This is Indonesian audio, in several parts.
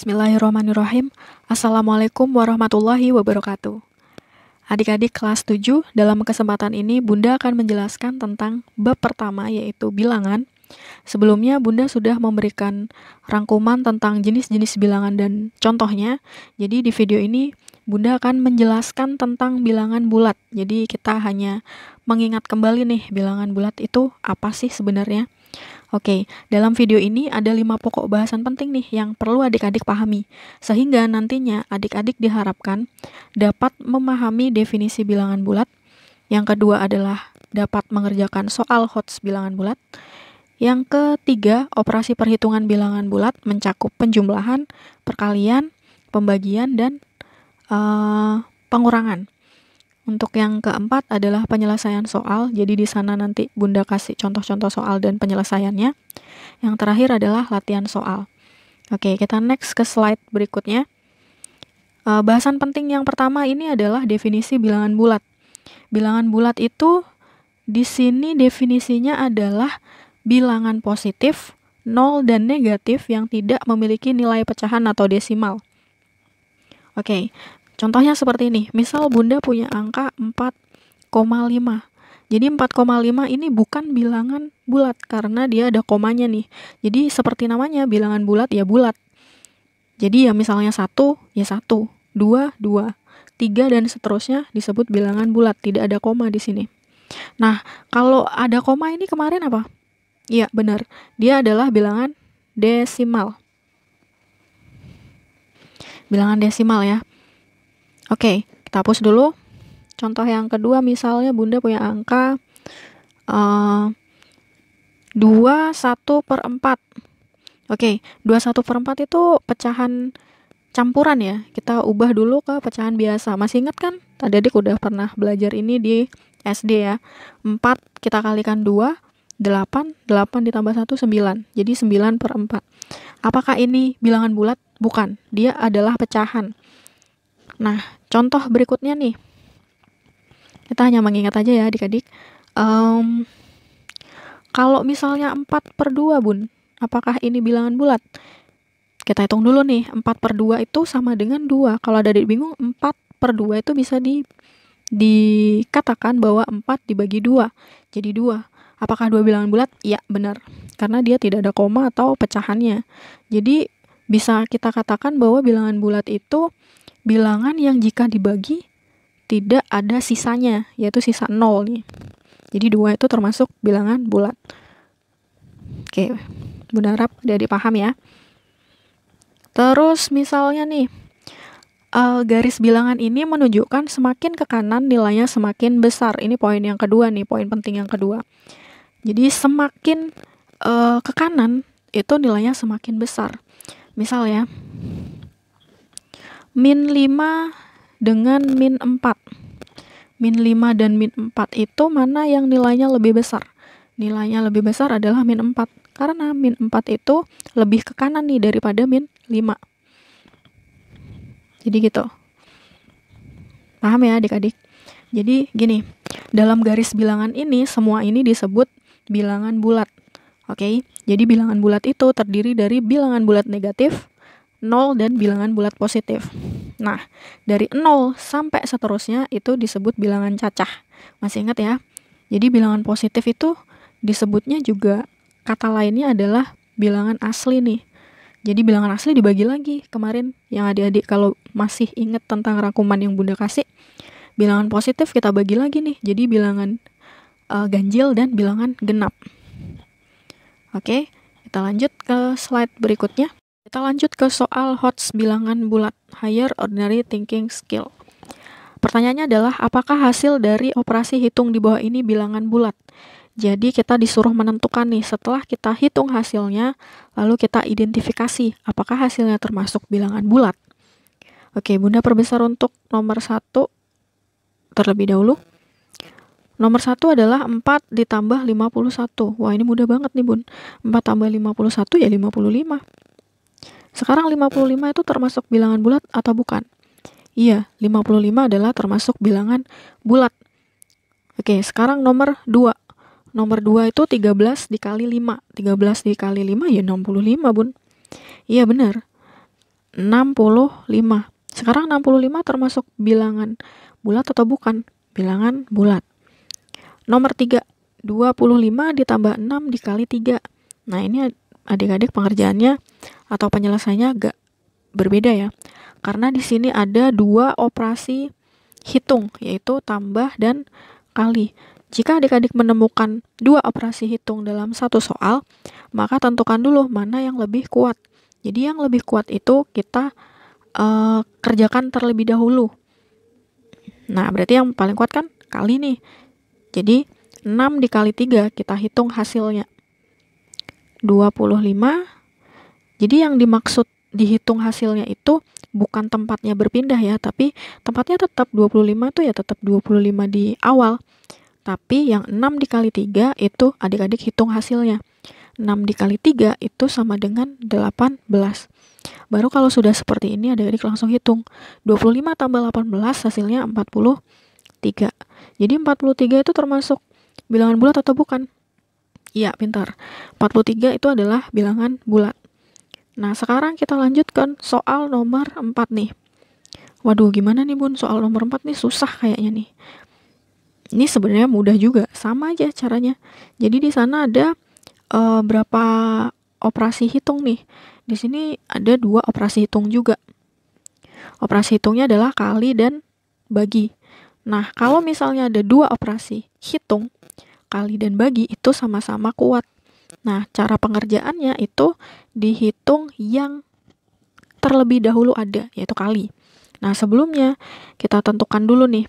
Bismillahirrahmanirrahim. Assalamualaikum warahmatullahi wabarakatuh. Adik-adik kelas 7, dalam kesempatan ini Bunda akan menjelaskan tentang bab pertama yaitu bilangan. Sebelumnya Bunda sudah memberikan rangkuman tentang jenis-jenis bilangan dan contohnya. Jadi di video ini Bunda akan menjelaskan tentang bilangan bulat. Jadi kita hanya mengingat kembali nih bilangan bulat itu apa sih sebenarnya. Oke, dalam video ini ada 5 pokok bahasan penting nih yang perlu adik-adik pahami, sehingga nantinya adik-adik diharapkan dapat memahami definisi bilangan bulat. Yang kedua adalah dapat mengerjakan soal HOTS bilangan bulat. Yang ketiga, operasi perhitungan bilangan bulat mencakup penjumlahan, perkalian, pembagian, dan pengurangan. Untuk yang keempat adalah penyelesaian soal, jadi di sana nanti Bunda kasih contoh-contoh soal dan penyelesaiannya. Yang terakhir adalah latihan soal. Oke, kita next ke slide berikutnya. Bahasan penting yang pertama ini adalah definisi bilangan bulat. Bilangan bulat itu di sini definisinya adalah bilangan positif, nol dan negatif yang tidak memiliki nilai pecahan atau desimal. Oke. Contohnya seperti ini, misal Bunda punya angka 4,5. Jadi 4,5 ini bukan bilangan bulat karena dia ada komanya nih. Jadi seperti namanya bilangan bulat ya bulat. Jadi ya misalnya 1 ya 1, 2, 2, 3 dan seterusnya disebut bilangan bulat, tidak ada koma di sini. Nah, kalau ada koma ini kemarin apa? Iya, benar. Dia adalah bilangan desimal. Bilangan desimal ya. Oke, kita hapus dulu. Contoh yang kedua, misalnya Bunda punya angka 21/4. Oke, 21/4 itu pecahan campuran ya. Kita ubah dulu ke pecahan biasa. Masih ingat kan? Tadi adik udah pernah belajar ini di SD ya. 4 kita kalikan 2, 8. 8 ditambah 1, 9. Jadi 9/4. Apakah ini bilangan bulat? Bukan. Dia adalah pecahan. Nah, contoh berikutnya nih. Kita hanya mengingat aja ya adik-adik. Kalau misalnya 4/2 Bun, apakah ini bilangan bulat? Kita hitung dulu nih, 4/2 itu sama dengan 2. Kalau ada adik bingung, 4/2 itu bisa dikatakan bahwa 4 dibagi 2. Jadi 2. Apakah 2 bilangan bulat? Iya, benar. Karena dia tidak ada koma atau pecahannya. Jadi bisa kita katakan bahwa bilangan bulat itu bilangan yang jika dibagi tidak ada sisanya, yaitu sisa 0 nih. Jadi 2 itu termasuk bilangan bulat. Oke, Bunda harap udah dipaham ya. Terus misalnya nih, garis bilangan ini menunjukkan semakin ke kanan nilainya semakin besar. Ini poin yang kedua nih, poin penting yang kedua. Jadi semakin ke kanan itu nilainya semakin besar. Misal ya, min 5 dengan min 4. Min 5 dan min 4 itu mana yang nilainya lebih besar? Nilainya lebih besar adalah min 4. Karena min 4 itu lebih ke kanan nih daripada min 5. Jadi gitu. Paham ya adik-adik? Jadi gini, dalam garis bilangan ini semua ini disebut bilangan bulat. Oke? Jadi bilangan bulat itu terdiri dari bilangan bulat negatif, 0 dan bilangan bulat positif. Nah, dari 0 sampai seterusnya itu disebut bilangan cacah. Masih ingat ya? Jadi bilangan positif itu disebutnya juga kata lainnya adalah bilangan asli nih. Jadi bilangan asli dibagi lagi. Kemarin yang adik-adik kalau masih ingat tentang rangkuman yang Bunda kasih, bilangan positif kita bagi lagi nih. Jadi bilangan ganjil dan bilangan genap. Oke, kita lanjut ke slide berikutnya. Kita lanjut ke soal HOTS bilangan bulat, Higher Ordinary Thinking Skill. Pertanyaannya adalah, apakah hasil dari operasi hitung di bawah ini bilangan bulat? Jadi kita disuruh menentukan nih, setelah kita hitung hasilnya, lalu kita identifikasi apakah hasilnya termasuk bilangan bulat. Oke, Bunda perbesar untuk nomor 1 terlebih dahulu. Nomor 1 adalah 4 ditambah 51. Wah, ini mudah banget nih Bun. 4 tambah 51 ya 55. Sekarang 55 itu termasuk bilangan bulat atau bukan? Iya, 55 adalah termasuk bilangan bulat. Oke, sekarang nomor 2. Nomor 2 itu 13 dikali 5. 13 dikali 5 ya 65 Bun. Iya benar. 65. Sekarang 65 termasuk bilangan bulat atau bukan? Bilangan bulat. Nomor 3, 25 ditambah 6 dikali 3. Nah, ini adik-adik pengerjaannya atau penyelesaiannya agak berbeda ya. Karena di sini ada 2 operasi hitung, yaitu tambah dan kali. Jika adik-adik menemukan 2 operasi hitung dalam satu soal, maka tentukan dulu mana yang lebih kuat. Jadi yang lebih kuat itu kita kerjakan terlebih dahulu. Nah, berarti yang paling kuat kan kali nih. Jadi 6 dikali 3 kita hitung hasilnya. 25. Jadi yang dimaksud dihitung hasilnya itu bukan tempatnya berpindah ya, tapi tempatnya tetap 25 tuh ya tetap 25 di awal. Tapi yang 6 dikali 3 itu adik-adik hitung hasilnya. 6 dikali 3 itu sama dengan 18. Baru kalau sudah seperti ini adik-adik langsung hitung. 25 tambah 18 hasilnya 43. Jadi 43 itu termasuk bilangan bulat atau bukan? Iya, pintar. 43 itu adalah bilangan bulat. Nah, sekarang kita lanjutkan soal nomor 4 nih. Waduh, gimana nih Bun? Soal nomor 4 nih susah kayaknya nih. Ini sebenarnya mudah juga, sama aja caranya. Jadi di sana ada berapa operasi hitung nih. Di sini ada 2 operasi hitung juga. Operasi hitungnya adalah kali dan bagi. Nah, kalau misalnya ada 2 operasi hitung, kali dan bagi itu sama-sama kuat. Nah, cara pengerjaannya itu dihitung yang terlebih dahulu ada, yaitu kali. Nah, sebelumnya kita tentukan dulu nih.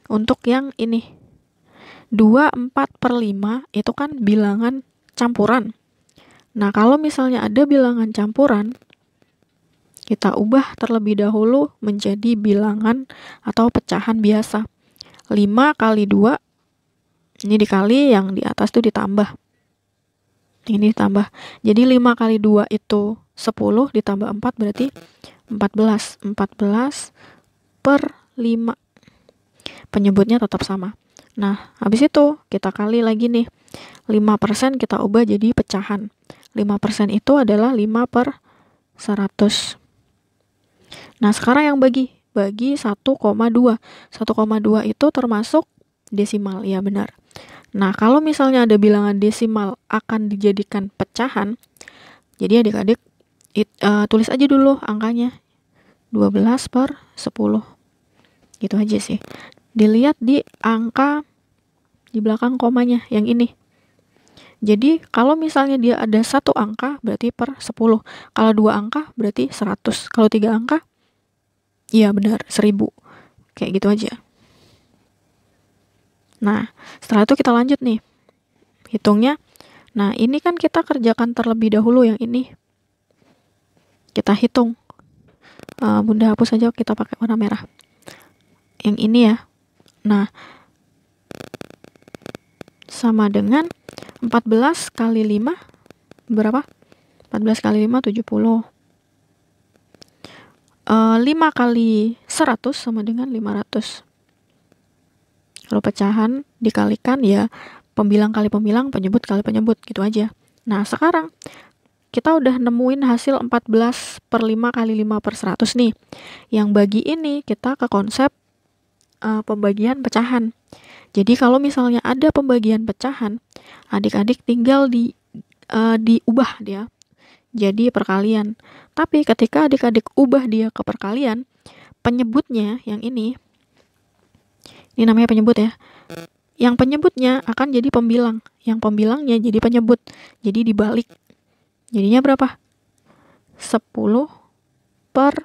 Untuk yang ini, 24/5 itu kan bilangan campuran. Nah, kalau misalnya ada bilangan campuran, kita ubah terlebih dahulu menjadi bilangan atau pecahan biasa. 5 kali 2, ini dikali, yang di atas tuh ditambah. Ini ditambah. Jadi 5 kali 2 itu 10, ditambah 4 berarti 14. 14 per 5. Penyebutnya tetap sama. Nah, habis itu kita kali lagi nih. 5% kita ubah jadi pecahan. 5% itu adalah 5 per 100. Nah, sekarang yang bagi 1,2. 1,2 itu termasuk desimal, ya benar. Nah, kalau misalnya ada bilangan desimal akan dijadikan pecahan, jadi adik-adik tulis aja dulu angkanya. 12 per 10. Gitu aja sih. Dilihat di angka di belakang komanya yang ini. Jadi kalau misalnya dia ada 1 angka berarti per 10. Kalau 2 angka berarti 100. Kalau 3 angka, iya benar 1000. Kayak gitu aja. Nah, setelah itu kita lanjut nih. Hitungnya. Nah, ini kan kita kerjakan terlebih dahulu yang ini. Kita hitung. Bunda hapus aja, kita pakai warna merah. Yang ini ya. Nah, sama dengan 14 kali 5 berapa? 14 kali 5 70. 5 kali 100 sama dengan 500. Kalau pecahan dikalikan ya pembilang kali pembilang, penyebut kali penyebut, gitu aja. Nah, sekarang kita udah nemuin hasil 14 per 5 kali 5 per 100 nih. Yang bagi ini kita ke konsep pembagian pecahan. Jadi kalau misalnya ada pembagian pecahan, adik-adik tinggal diubah dia jadi perkalian. Tapi ketika adik-adik ubah dia ke perkalian, penyebutnya yang ini namanya penyebut ya. Yang penyebutnya akan jadi pembilang, yang pembilangnya jadi penyebut. Jadi dibalik. Jadinya berapa? 10 per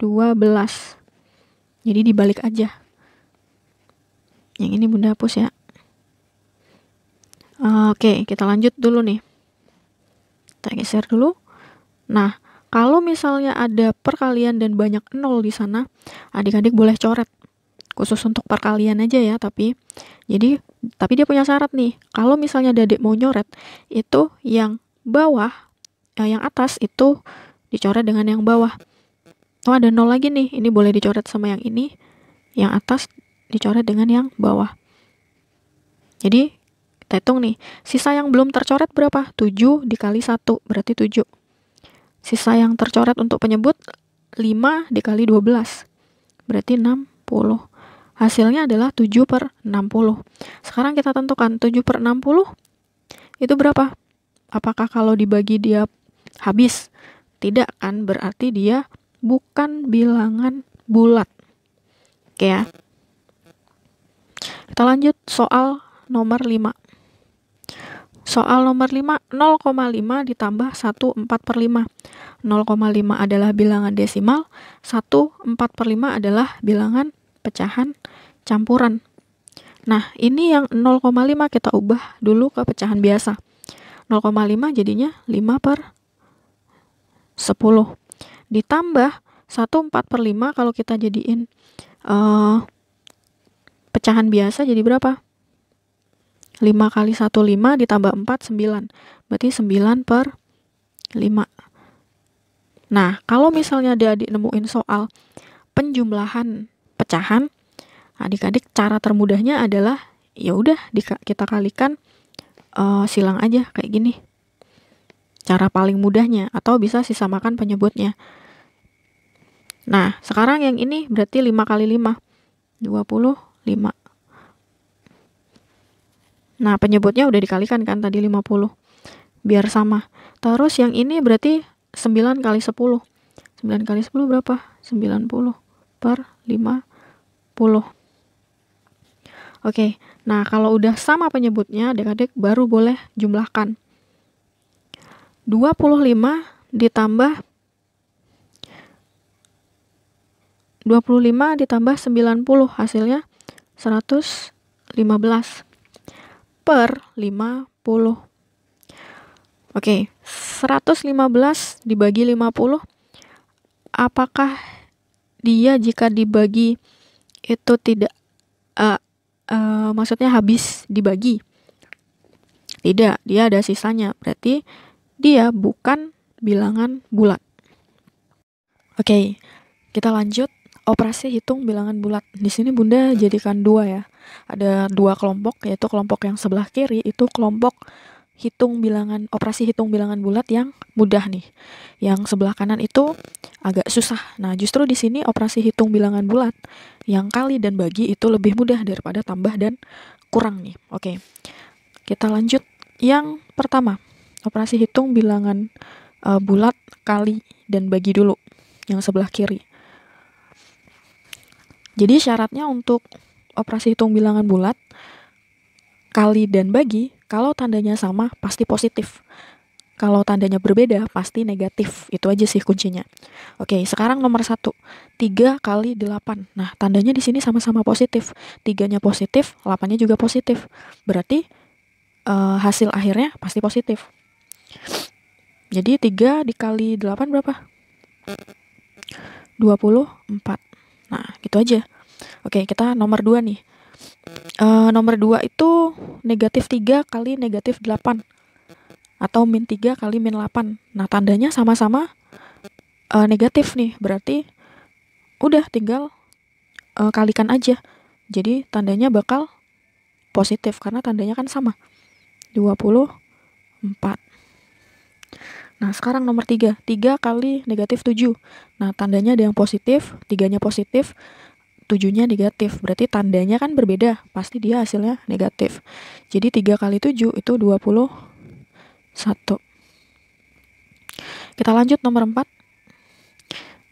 12. Jadi dibalik aja. Yang ini Bunda hapus ya. Oke, kita lanjut dulu nih. Kita geser dulu. Nah, kalau misalnya ada perkalian dan banyak 0 di sana, adik-adik boleh coret. Khusus untuk perkalian aja ya, tapi dia punya syarat nih. Kalau misalnya adik mau nyoret, itu yang bawah, yang atas itu dicoret dengan yang bawah. Oh, ada 0 lagi nih. Ini boleh dicoret sama yang ini. Yang atas dicoret dengan yang bawah. Jadi kita hitung nih, sisa yang belum tercoret berapa? 7 dikali 1 berarti 7. Sisa yang tercoret untuk penyebut 5 dikali 12. Berarti 60. Hasilnya adalah 7/60. Sekarang kita tentukan 7/60 itu berapa? Apakah kalau dibagi dia habis? Tidak kan, berarti dia bukan bilangan bulat. Oke ya. Kita lanjut soal nomor 5. Soal nomor 5, 0,5 ditambah 1/4/5. 0,5 adalah bilangan desimal, 1/4/5 adalah bilangan pecahan campuran. Nah, ini yang 0,5 kita ubah dulu ke pecahan biasa. 0,5 jadinya 5/10. Ditambah 1/4/5 kalau kita jadiin pecahan biasa jadi berapa? 5 kali 1, 5 ditambah 4, 9. Berarti 9/5. Nah, kalau misalnya adik-adik nemuin soal penjumlahan pecahan, adik-adik cara termudahnya adalah ya udah kita kalikan silang aja kayak gini. Cara paling mudahnya, atau bisa disamakan penyebutnya. Nah, sekarang yang ini berarti 5 kali 5, 25. Nah, penyebutnya udah dikalikan kan tadi 50. Biar sama. Terus yang ini berarti 9 kali 10. 9 kali 10 berapa? 90/50. Oke, nah kalau udah sama penyebutnya, adik-adik baru boleh jumlahkan. 25 ditambah 90 hasilnya 115 per 50. Oke, 115 dibagi 50, apakah dia jika dibagi itu tidak maksudnya habis dibagi? Tidak, dia ada sisanya, berarti dia bukan bilangan bulat. Oke, kita lanjut operasi hitung bilangan bulat. Di sini Bunda jadikan 2 ya. Ada 2 kelompok, yaitu kelompok yang sebelah kiri itu kelompok operasi hitung bilangan bulat yang mudah nih. Yang sebelah kanan itu agak susah. Nah, justru di sini operasi hitung bilangan bulat yang kali dan bagi itu lebih mudah daripada tambah dan kurang nih. Oke. Kita lanjut yang pertama. Operasi hitung bilangan bulat kali dan bagi dulu yang sebelah kiri. Jadi syaratnya untuk operasi hitung bilangan bulat kali dan bagi, kalau tandanya sama pasti positif. Kalau tandanya berbeda pasti negatif. Itu aja sih kuncinya. Oke, sekarang nomor 1. 3 kali 8. Nah, tandanya di sini sama-sama positif. 3-nya positif, 8-nya juga positif. Berarti hasil akhirnya pasti positif. Jadi 3 dikali 8 berapa? 24. Nah, gitu aja. Oke, kita nomor 2 nih. Nomor 2 itu negatif 3 kali negatif 8. Atau min 3 kali min 8. Nah, tandanya sama-sama negatif nih. Berarti udah tinggal kalikan aja. Jadi tandanya bakal positif karena tandanya kan sama. 24. Nah, sekarang nomor 3. 3 kali negatif 7. Nah, tandanya ada yang positif, 3-nya positif, 7-nya negatif. Berarti tandanya kan berbeda. Pasti dia hasilnya negatif. Jadi 3 kali 7 itu 21. Kita lanjut nomor 4.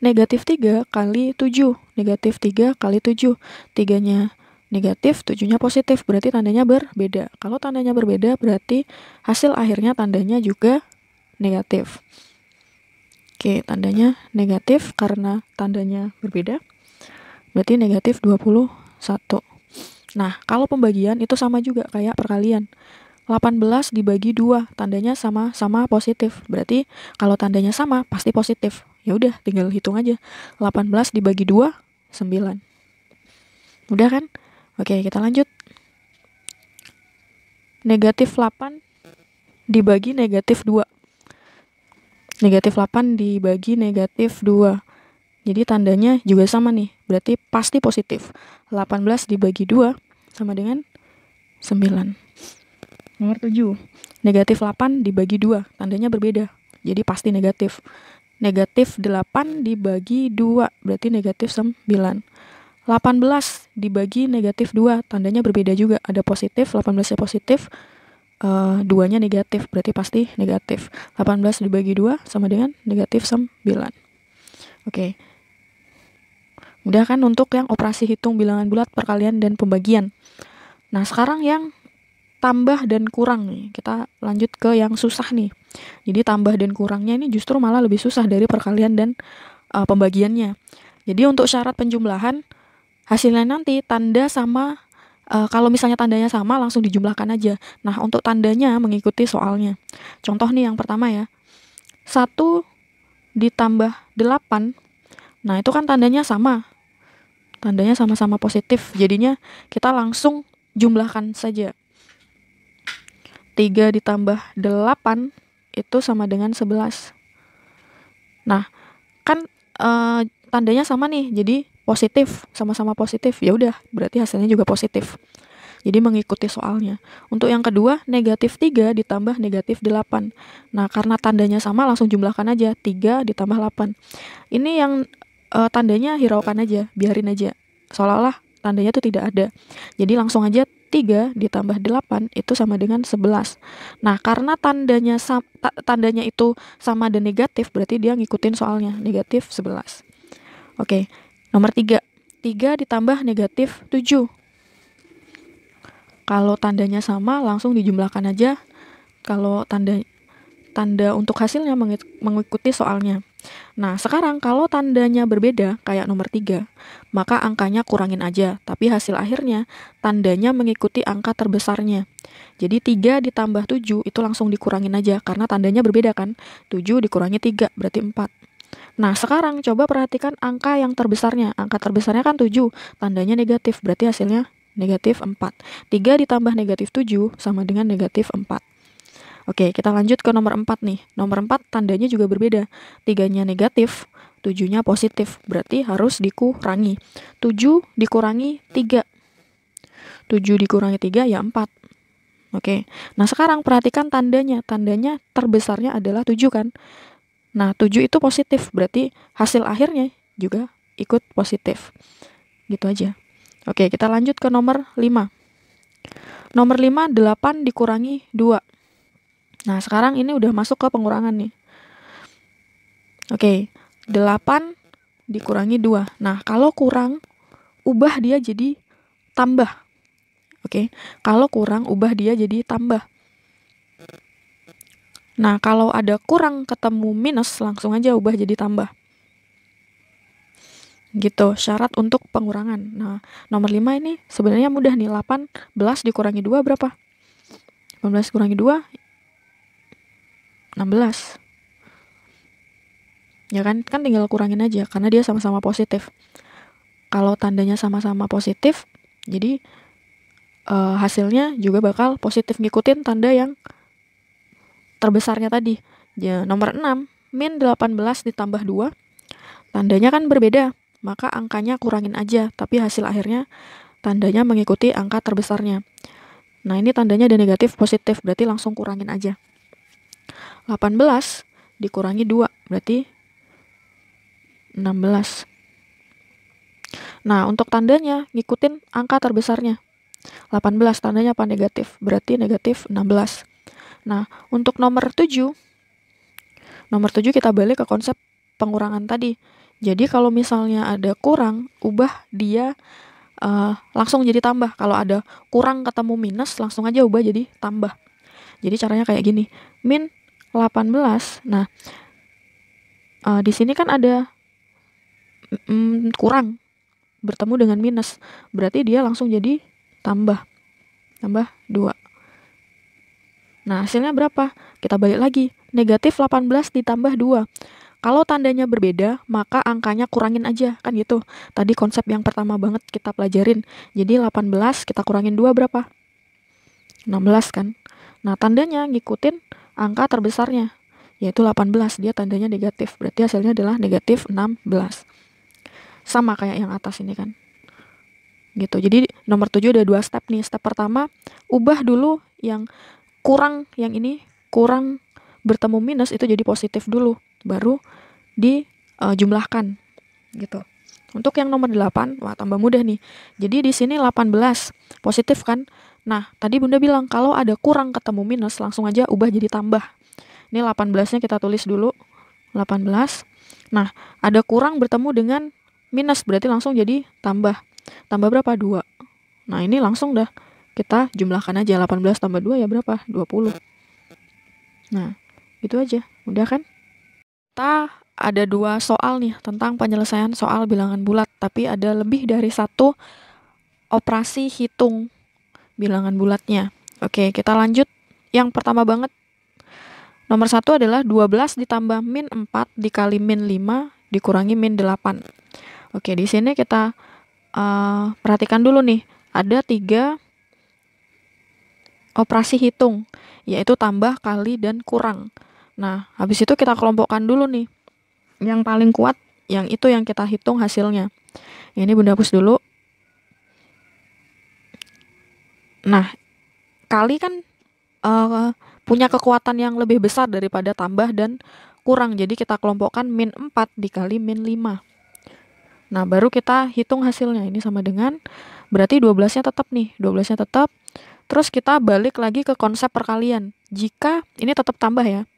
Negatif 3 kali 7. Negatif 3 kali 7. 3-nya negatif, 7-nya positif. Berarti tandanya berbeda. Kalau tandanya berbeda berarti hasil akhirnya tandanya juga negatif. Oke, tandanya negatif karena tandanya berbeda. Berarti negatif 21. Nah, kalau pembagian itu sama juga kayak perkalian. 18 dibagi 2, tandanya sama-sama positif. Berarti kalau tandanya sama pasti positif. Ya udah, tinggal hitung aja. 18 dibagi 2, 9. Udah kan? Oke, kita lanjut. Negatif 8 dibagi negatif 2. Negatif 8 dibagi negatif 2. Jadi tandanya juga sama nih. Berarti pasti positif. 18 dibagi 2 sama dengan 9. Nomor 7. Negatif 8 dibagi 2. Tandanya berbeda. Jadi pasti negatif. negatif 8 dibagi 2, berarti negatif 9. 18 dibagi negatif 2, tandanya berbeda juga, ada positif, 18-nya positif, 2-nya negatif, berarti pasti negatif. 18 dibagi 2 sama dengan negatif 9. Oke. Mudah kan untuk yang operasi hitung bilangan bulat, perkalian, dan pembagian. Nah, sekarang yang tambah dan kurang nih. Kita lanjut ke yang susah nih. Jadi tambah dan kurangnya ini justru malah lebih susah dari perkalian dan pembagiannya. Jadi untuk syarat penjumlahan, hasilnya nanti tanda sama, kalau misalnya tandanya sama langsung dijumlahkan aja. Nah, untuk tandanya mengikuti soalnya. Contoh nih yang pertama ya. 1 ditambah 8. Nah, itu kan tandanya sama. Tandanya sama-sama positif. Jadinya kita langsung jumlahkan saja. 3 ditambah 8 itu sama dengan 11. Nah, kan tandanya sama nih, jadi positif, sama-sama positif. Ya udah, berarti hasilnya juga positif. Jadi mengikuti soalnya. Untuk yang kedua, negatif 3 ditambah negatif 8. Nah, karena tandanya sama langsung jumlahkan aja. 3 ditambah 8. Ini yang tandanya hiraukan aja, biarin aja. Seolah-olah tandanya itu tidak ada. Jadi langsung aja 3 ditambah 8 itu sama dengan 11. Nah, karena tandanya itu sama dan negatif, berarti dia ngikutin soalnya, negatif 11. Oke, nomor 3. 3 ditambah negatif 7. Kalau tandanya sama, langsung dijumlahkan aja. Kalau tanda untuk hasilnya mengikuti soalnya. Nah, sekarang kalau tandanya berbeda, kayak nomor 3, maka angkanya kurangin aja, tapi hasil akhirnya tandanya mengikuti angka terbesarnya. Jadi 3 ditambah 7 itu langsung dikurangin aja, karena tandanya berbeda kan. 7 dikurangi 3, berarti 4. Nah, sekarang coba perhatikan angka yang terbesarnya. Angka terbesarnya kan 7, tandanya negatif, berarti hasilnya negatif 4. 3 ditambah negatif 7 sama dengan negatif 4. Oke, kita lanjut ke nomor 4 nih. Nomor 4 tandanya juga berbeda. 3-nya negatif, 7-nya positif. Berarti harus dikurangi. 7 dikurangi 3. 7 dikurangi 3 ya 4. Oke. Nah, sekarang perhatikan tandanya. Tandanya terbesarnya adalah 7 kan. Nah, 7 itu positif. Berarti hasil akhirnya juga ikut positif. Gitu aja. Oke, kita lanjut ke nomor 5. Nomor 5, 8 dikurangi 2. Nah, sekarang ini udah masuk ke pengurangan nih. Oke, 8 dikurangi 2. Nah, kalau kurang, ubah dia jadi tambah. Oke, kalau kurang, ubah dia jadi tambah. Nah, kalau ada kurang ketemu minus, langsung aja ubah jadi tambah. Gitu, syarat untuk pengurangan. Nah, nomor 5 ini sebenarnya mudah nih. 18 dikurangi 2 berapa? 18 dikurangi 2, 16. Ya kan tinggal kurangin aja karena dia sama-sama positif. Kalau tandanya sama-sama positif, jadi hasilnya juga bakal positif, ngikutin tanda yang terbesarnya tadi. Ya, nomor 6, min 18 ditambah 2. Tandanya kan berbeda, maka angkanya kurangin aja, tapi hasil akhirnya tandanya mengikuti angka terbesarnya. Nah, ini tandanya ada negatif positif, berarti langsung kurangin aja. 18 dikurangi 2, berarti 16. Nah, untuk tandanya ngikutin angka terbesarnya. 18 tandanya apa? Negatif, berarti negatif 16. Nah, untuk nomor 7 kita balik ke konsep pengurangan tadi. Jadi kalau misalnya ada kurang, ubah dia langsung jadi tambah. Kalau ada kurang ketemu minus, langsung aja ubah jadi tambah. Jadi caranya kayak gini. Min 18. Nah, di sini kan ada kurang bertemu dengan minus. Berarti dia langsung jadi tambah 2. Nah, hasilnya berapa? Kita balik lagi. Negatif 18 ditambah 2. Kalau tandanya berbeda, maka angkanya kurangin aja, kan gitu. Tadi konsep yang pertama banget kita pelajarin. Jadi 18 kita kurangin 2 berapa? 16 kan. Nah, tandanya ngikutin angka terbesarnya, yaitu 18. Dia tandanya negatif, berarti hasilnya adalah negatif 16. Sama kayak yang atas ini kan. Gitu. Jadi nomor 7 ada 2 step nih. Step pertama, ubah dulu yang kurang, yang ini kurang bertemu minus itu jadi positif dulu. Baru dijumlahkan gitu. Untuk yang nomor 8, wah tambah mudah nih. Jadi di sini 18 positif kan. Nah, tadi Bunda bilang kalau ada kurang ketemu minus, langsung aja ubah jadi tambah. Ini 18-nya kita tulis dulu. 18. Nah, ada kurang bertemu dengan minus, berarti langsung jadi tambah. Tambah berapa? 2. Nah, ini langsung dah kita jumlahkan aja. 18 tambah 2 ya berapa? 20. Nah, itu aja. Mudah kan? Kita ada 2 soal nih tentang penyelesaian soal bilangan bulat, tapi ada lebih dari 1 operasi hitung bilangan bulatnya. Oke, kita lanjut. Yang pertama banget, nomor 1 adalah 12 ditambah min 4 dikali min 5 dikurangi min 8. Oke, di sini kita perhatikan dulu nih. Ada 3 operasi hitung, yaitu tambah, kali, dan kurang. Nah, habis itu kita kelompokkan dulu nih. Yang paling kuat, yang itu yang kita hitung hasilnya. Ini Bunda hapus dulu. Nah, kali kan punya kekuatan yang lebih besar daripada tambah dan kurang. Jadi kita kelompokkan min 4 dikali min 5. Nah, baru kita hitung hasilnya. Ini sama dengan, berarti 12-nya tetap nih. 12-nya tetap. Terus kita balik lagi ke konsep perkalian. Jika ini tetap tambah ya.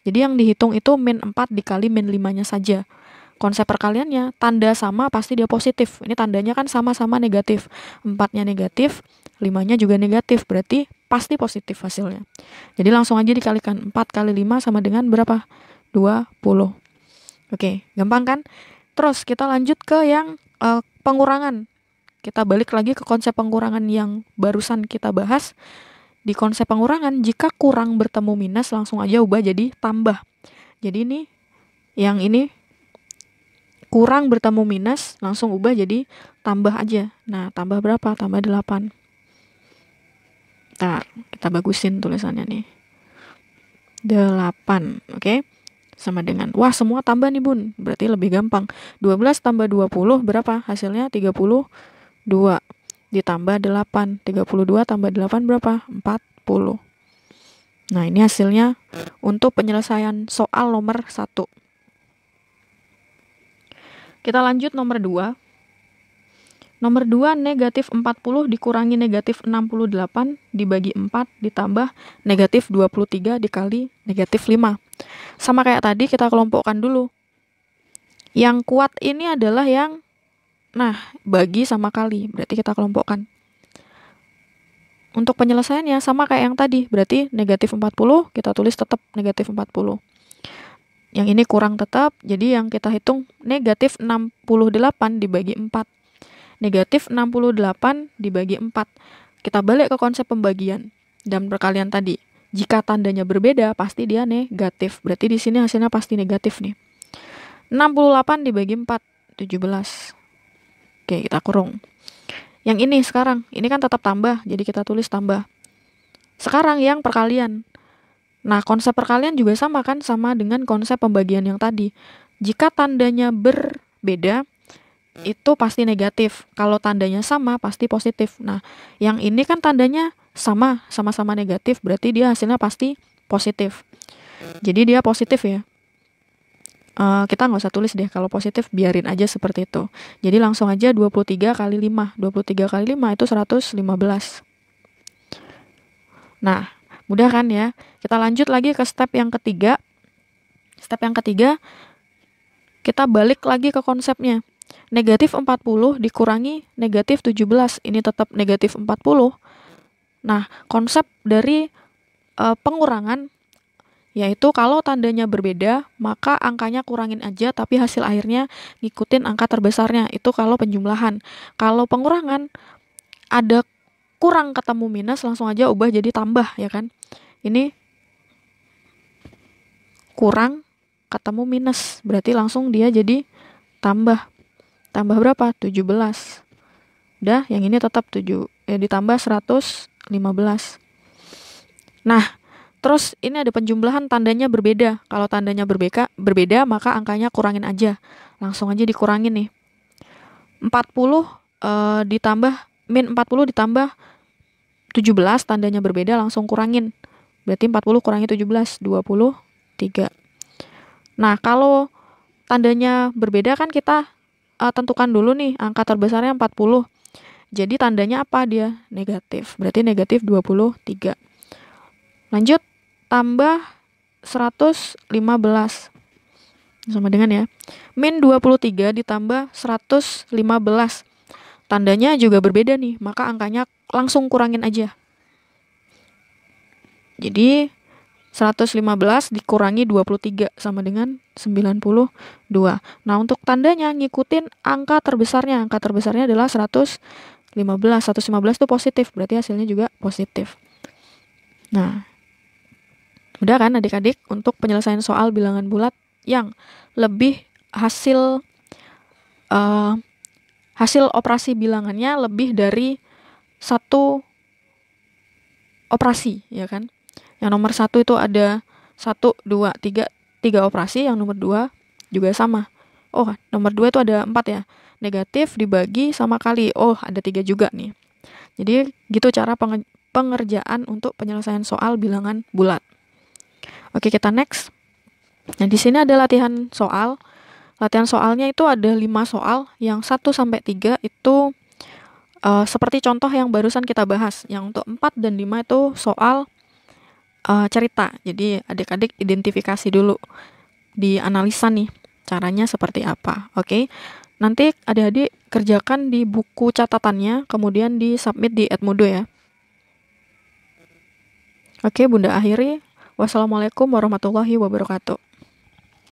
Jadi yang dihitung itu min 4 dikali min 5-nya saja. Konsep perkaliannya, tanda sama pasti dia positif. Ini tandanya kan sama-sama negatif. 4-nya negatif, 5-nya juga negatif. Berarti pasti positif hasilnya. Jadi langsung aja dikalikan. 4 kali 5 sama dengan berapa? 20. Oke, gampang kan? Terus kita lanjut ke yang pengurangan. Kita balik lagi ke konsep pengurangan yang barusan kita bahas. Di konsep pengurangan, jika kurang bertemu minus, langsung aja ubah jadi tambah. Jadi ini, yang ini kurang bertemu minus, langsung ubah jadi tambah aja. Nah, tambah berapa? Tambah 8. Ntar, kita bagusin tulisannya nih. 8, oke? Sama dengan, wah semua tambah nih Bun, berarti lebih gampang. 12 tambah 20 berapa? Hasilnya 32. Ditambah 8. 32 tambah 8 berapa? 40. Nah, ini hasilnya untuk penyelesaian soal nomor 1. Kita lanjut nomor 2. Nomor 2, negatif 40 dikurangi negatif 68 dibagi 4 ditambah negatif 23 dikali negatif 5. Sama kayak tadi, kita kelompokkan dulu. Yang kuat ini adalah yang, bagi sama kali. Berarti kita kelompokkan. Untuk penyelesaiannya sama kayak yang tadi. Berarti negatif 40, kita tulis tetap negatif 40. Yang ini kurang tetap, jadi yang kita hitung negatif 68 dibagi 4. Negatif 68 dibagi 4. Kita balik ke konsep pembagian dan perkalian tadi. Jika tandanya berbeda, pasti dia negatif. Berarti di sini hasilnya pasti negatif nih. 68 dibagi 4, 17. Oke, kita kurung. Yang ini sekarang, ini kan tetap tambah, jadi kita tulis tambah. Sekarang yang perkalian. Nah, konsep perkalian juga sama kan, sama dengan konsep pembagian yang tadi. Jika tandanya berbeda, itu pasti negatif. Kalau tandanya sama, pasti positif. Nah, yang ini kan tandanya sama-sama negatif, berarti dia hasilnya pasti positif. Jadi dia positif ya. Kita nggak usah tulis deh, kalau positif biarin aja seperti itu. Jadi langsung aja 23 kali 5. 23 kali 5 itu 115. Nah, mudah kan ya? Kita lanjut lagi ke step yang ketiga. Step yang ketiga, kita balik lagi ke konsepnya. Negatif 40 dikurangi negatif 17. Ini tetap negatif 40. Nah, konsep dari pengurangan, yaitu kalau tandanya berbeda, maka angkanya kurangin aja, tapi hasil akhirnya ngikutin angka terbesarnya. Itu kalau penjumlahan. Kalau pengurangan, ada kurang ketemu minus, langsung aja ubah jadi tambah, ya kan? Ini kurang ketemu minus, berarti langsung dia jadi tambah. Tambah berapa? 17. Udah, yang ini tetap ditambah 115. Nah, terus ini ada penjumlahan, tandanya berbeda. Kalau tandanya berbeda, maka angkanya kurangin aja. Langsung aja dikurangin nih. 40 ditambah min 40 ditambah 17, tandanya berbeda, langsung kurangin. Berarti 40 kurangi 17, 23. Nah, kalau tandanya berbeda kan kita tentukan dulu nih angka terbesarnya 40. Jadi tandanya apa dia? Negatif. Berarti negatif 23. Lanjut, tambah 115. Sama dengan ya. Min 23 ditambah 115. Tandanya juga berbeda nih, maka angkanya langsung kurangin aja. Jadi 115 dikurangi 23 sama dengan 92. Nah, untuk tandanya ngikutin angka terbesarnya. Angka terbesarnya adalah 115. 115 itu positif, berarti hasilnya juga positif. Nah, udah kan adik-adik untuk penyelesaian soal bilangan bulat yang lebih hasil operasi bilangannya lebih dari satu operasi, ya kan? Yang nomor 1 itu ada 1, 2, 3 operasi, yang nomor 2 juga sama. Oh, nomor 2 itu ada 4 ya. Negatif dibagi sama kali. Oh, ada 3 juga nih. Jadi gitu cara pengerjaan untuk penyelesaian soal bilangan bulat. Oke, kita next. Nah, di sini ada latihan soal. Latihan soalnya itu ada 5 soal, yang 1 sampai 3 itu seperti contoh yang barusan kita bahas. Yang untuk 4 dan 5 itu soal cerita. Jadi adik-adik identifikasi dulu, dianalisa nih caranya seperti apa. Oke. Nanti adik-adik kerjakan di buku catatannya, kemudian di submit di Edmodo ya. Oke, Bunda akhiri. Wassalamualaikum warahmatullahi wabarakatuh.